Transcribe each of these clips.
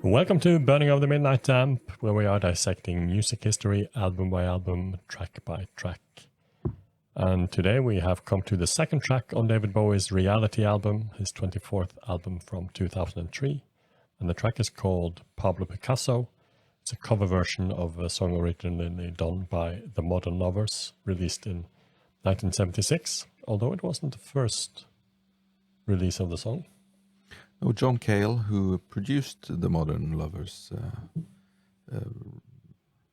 Welcome to Burning of the Midnight Lamp, where we are dissecting music history album by album, track by track. And today we have come to the second track on David Bowie's Reality album, his 24th album from 2003. And the track is called Pablo Picasso. It's a cover version of a song originally done by the Modern Lovers, released in 1976, although it wasn't the first release of the song. Oh, John Cale, who produced the Modern Lovers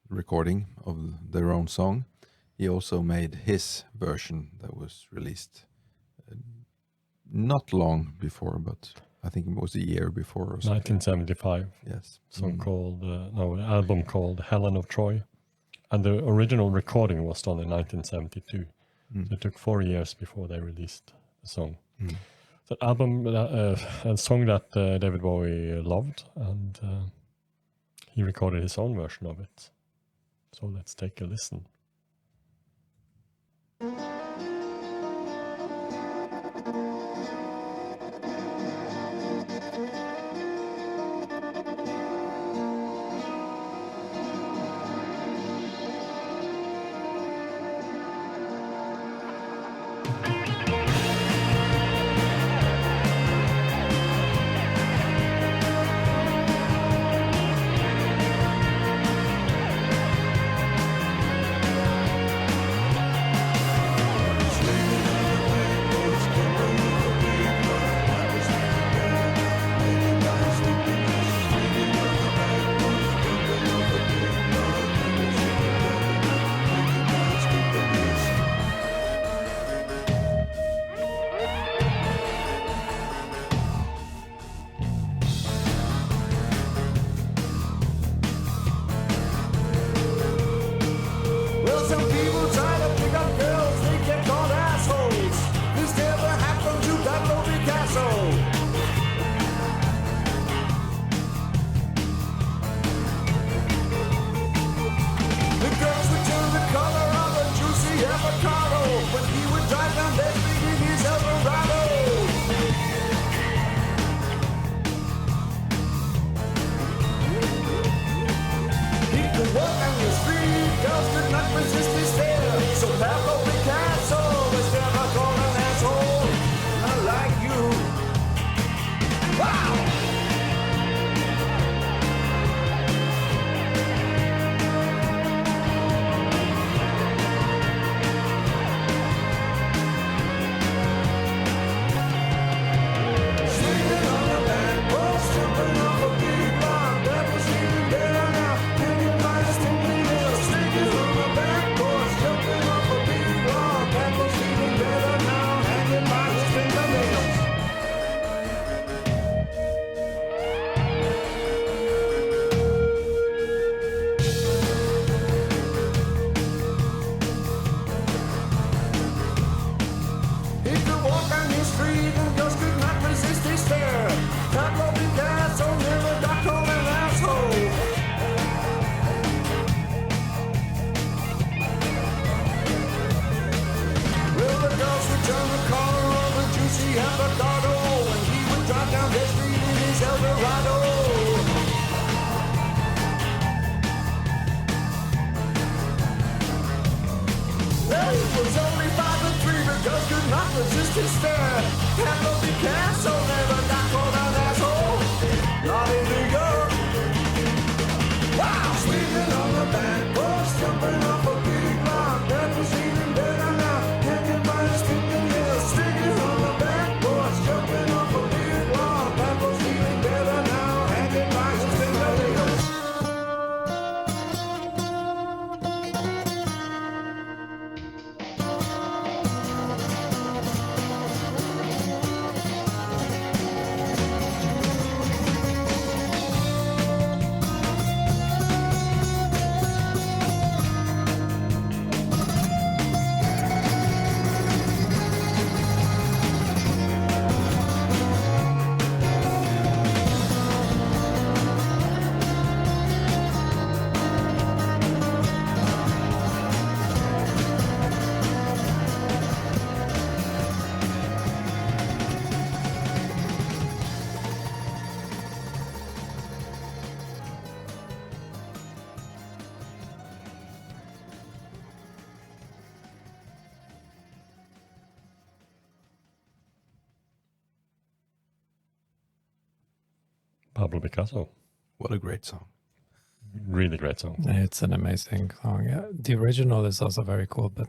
recording of their own song, he also made his version that was released not long before, but I think it was a year before or something. 1975. Yes. Song called, album called Helen of Troy. And the original recording was done in 1972. So it took 4 years before they released the song. The album, a song that David Bowie loved, and he recorded his own version of it. So let's take a listen. So Pablo Picasso is never called an asshole, not like you. Wow! Sleeping on a bed, boss, jumping off a big rock, that was even better now. Hanging by a stinking nail, sleeping on a bed, boss, jumping off a big rock, that was even better now. Hanging by his fingernails. He could walk on the street and girls could not resist his stare. Pablo Picasso never got called an asshole. Well, the girls would turn the corner of a juicy avocado, and he would drive down the street in his Eldorado. Well, it was only 5 and 3, but girls could not resist his stare. Pablo Picasso never got called an asshole, not in New York. Wow! Swinging on the back porch, jumping off a big rock, that was even better now. Hanging by his fingernails, swinging on the back porch, jumping off a big rock, that was even better now. Hanging by his fingernails. Pablo Picasso. What a great song. Really great song. It's an amazing song. Yeah. The original is also very cool, but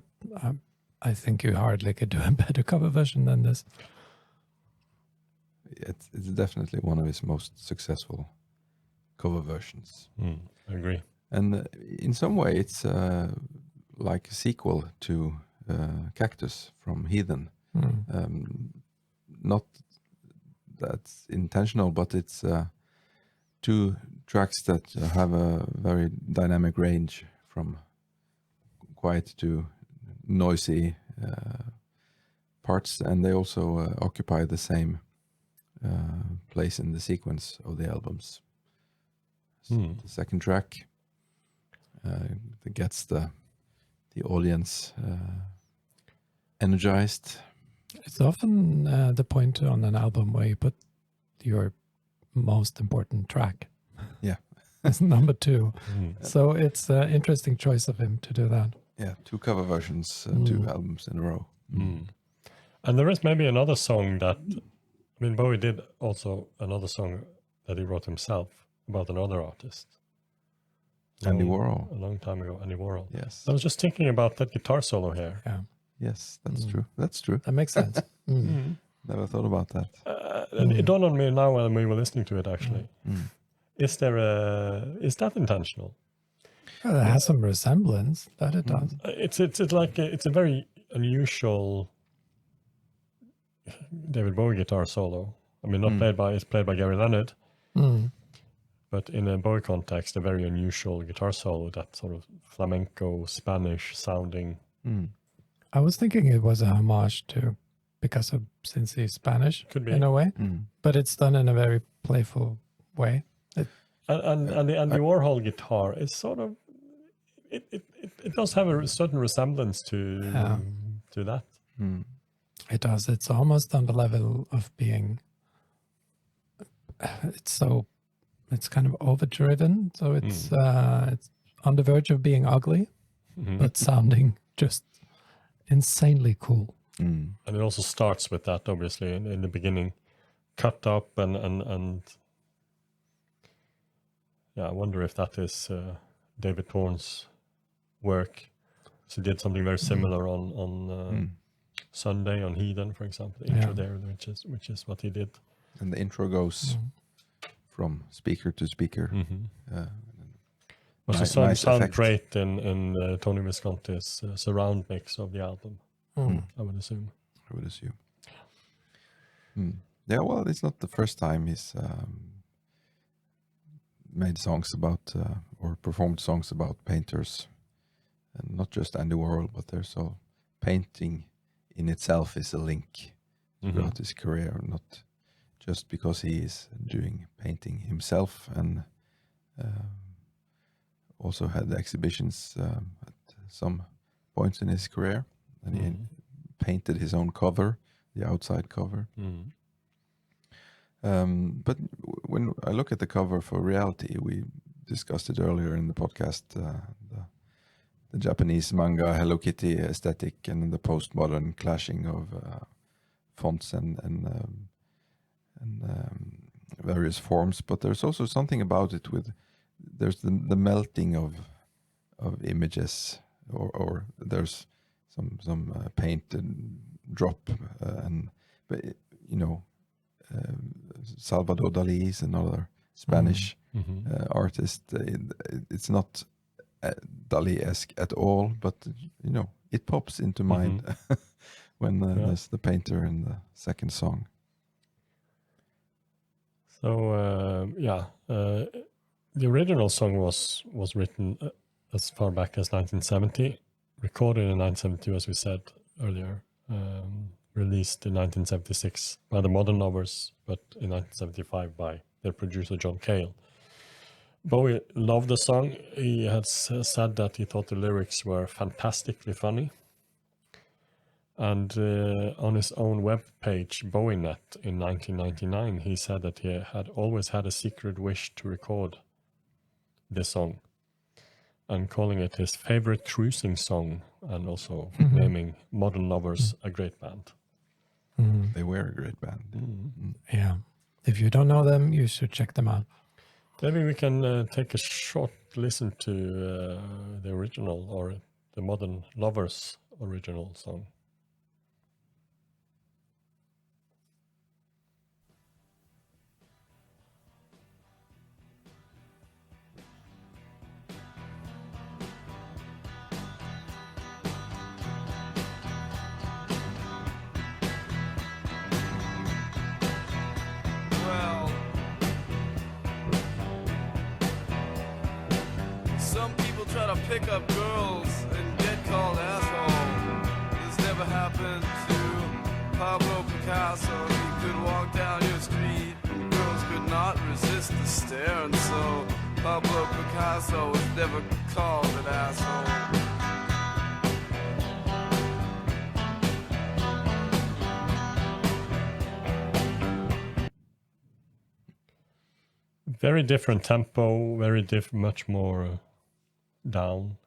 I think you hardly could do a better cover version than this. It's definitely one of his most successful cover versions. I agree. And in some way, it's like a sequel to Cactus from Heathen. Not that's intentional, but it's two tracks that have a very dynamic range from quiet to noisy parts, and they also occupy the same place in the sequence of the albums. So the second track that gets the audience energized. It's often the point on an album where you put your most important track. Yeah. It's number 2. So it's an interesting choice of him to do that. Yeah, 2 cover versions, 2 albums in a row. And there is maybe another song that, I mean, Bowie did also another song that he wrote himself about another artist. Andy Warhol. A long time ago, Andy Warhol. Yes. I was just thinking about that guitar solo here. Yeah, Yes, that's true. That's true. that makes sense. Never thought about that. And it dawned on me now when we were listening to it, actually. Is that intentional? Well, it has some resemblance, that it does. It's a very unusual David Bowie guitar solo. I mean, it's played by Gary Leonard, but in a Bowie context, a very unusual guitar solo, that sort of flamenco Spanish sounding. I was thinking it was a homage to Picasso since he's Spanish, Could be. in a way, but it's done in a very playful way. And the Andy Warhol guitar is sort of it does have a certain resemblance to that. It does. It's almost on the level of being. It's kind of overdriven, so it's on the verge of being ugly, but sounding just insanely cool. And it also starts with that, obviously, in the beginning, cut up and yeah, I wonder if that is David Thorne's work. So he did something very similar on Sunday on Heathen, for example, the intro there, which is what he did. And the intro goes from speaker to speaker. Also sound great in Tony Visconti's surround mix of the album, I would assume. Yeah, well, it's not the first time he's made songs about or performed songs about painters, and not just Andy Warhol, but there's all painting in itself is a link throughout his career, not just because he is doing painting himself, and also had exhibitions at some points in his career, and he painted his own cover, the outside cover. But when I look at the cover for Reality, we discussed it earlier in the podcast, the Japanese manga Hello Kitty aesthetic and the postmodern clashing of fonts and various forms. But there's also something about it there's the melting of images, or there's some paint and drop, but Salvador Dali is another Spanish artist. It's not Dali-esque at all, but it pops into mind when there's the painter in the second song. So the original song was written as far back as 1970, recorded in 1972, as we said earlier. Released in 1976 by the Modern Lovers, but in 1975 by their producer John Cale. Bowie loved the song. He had said that he thought the lyrics were fantastically funny. And on his own webpage, BowieNet, in 1999, he said that he had always had a secret wish to record this song, and calling it his favorite cruising song, and also naming Modern Lovers a great band. They were a great band. Yeah. If you don't know them, you should check them out. Maybe we can take a short listen to the original or the Modern Lovers original song. Well, some people try to pick up girls and get called asshole. This never happened to Pablo Picasso. He could walk down your street and girls could not resist the stare, and so Pablo Picasso was never called an asshole. Very different tempo, very much more down.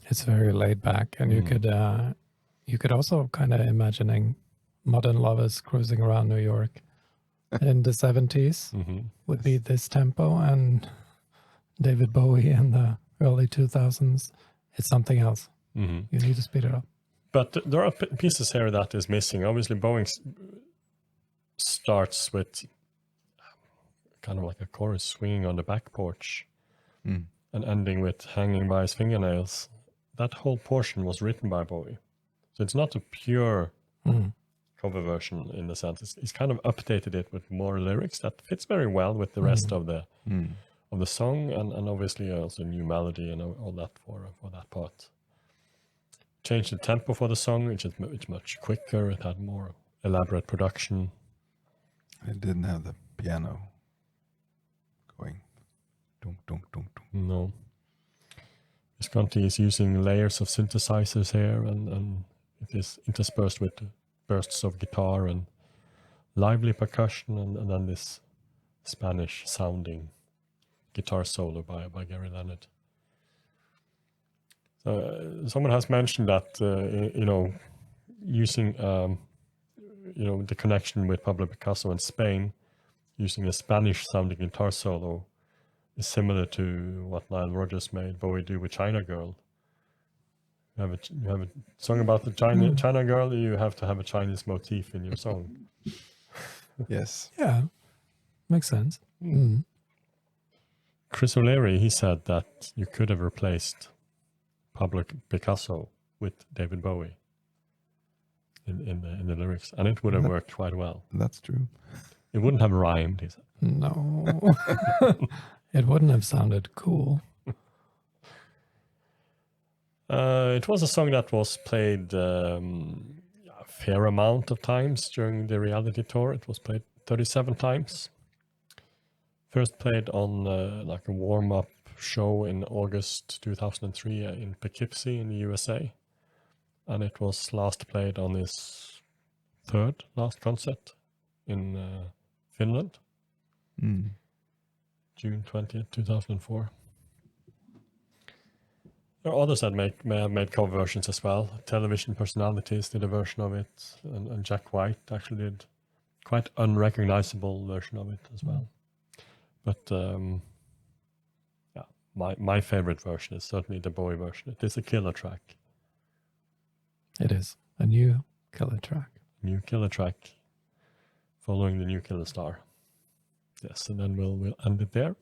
It's very laid back, and you could also kind of imagining modern lovers cruising around New York in the 70s would be this tempo, and David Bowie in the early 2000s, it's something else. You need to speed it up. But there are pieces here that is missing. Obviously, Bowie starts with kind of like a chorus swinging on the back porch and ending with hanging by his fingernails. That whole portion was written by Bowie. So it's not a pure cover version in the sense. He's kind of updated it with more lyrics that fits very well with the rest of the song, and obviously also new melody and all that for that part. Changed the tempo for the song, which is much quicker. It had more elaborate production. It didn't have the piano going. Dunk, dunk, dunk, dunk. No. Visconti is using layers of synthesizers here, and it is interspersed with bursts of guitar and lively percussion, and then this Spanish sounding guitar solo by Gary Leonard. Someone has mentioned that using the connection with Pablo Picasso in Spain, using a Spanish sounding guitar solo is similar to what Nile Rodgers made Bowie do with China Girl. You have a song about the China Girl, you have to have a Chinese motif in your song. Yes. Yeah, makes sense. Chris O'Leary, he said that you could have replaced Pablo Picasso with David Bowie in the lyrics, and it would have worked quite well. That's true. It wouldn't have rhymed, he said. No, it wouldn't have sounded cool. It was a song that was played a fair amount of times during the reality tour. It was played 37 times. First played on like a warm-up show in August 2003 in Poughkeepsie in the USA. And it was last played on his third last concert in Finland, June 20th, 2004. There are others that may have made cover versions as well. Television personalities did a version of it, and Jack White actually did quite unrecognizable version of it as well. But my favorite version is certainly the Bowie version. It is a killer track. It is a new killer track. New killer track, following the new killer star. Yes, and then we'll end it there.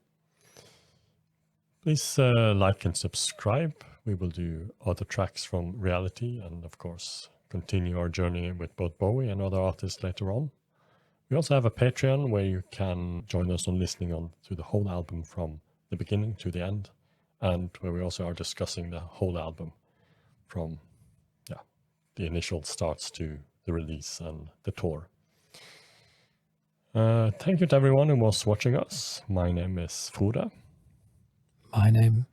Please like and subscribe. We will do other tracks from reality and, of course, continue our journey with both Bowie and other artists later on. We also have a Patreon where you can join us on listening to the whole album from the beginning to the end, and where we also are discussing the whole album from the initial starts to the release and the tour. Thank you to everyone who was watching us. My name is Frode. My name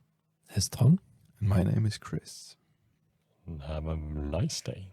is Trond. And my name is Chris. And have a nice day.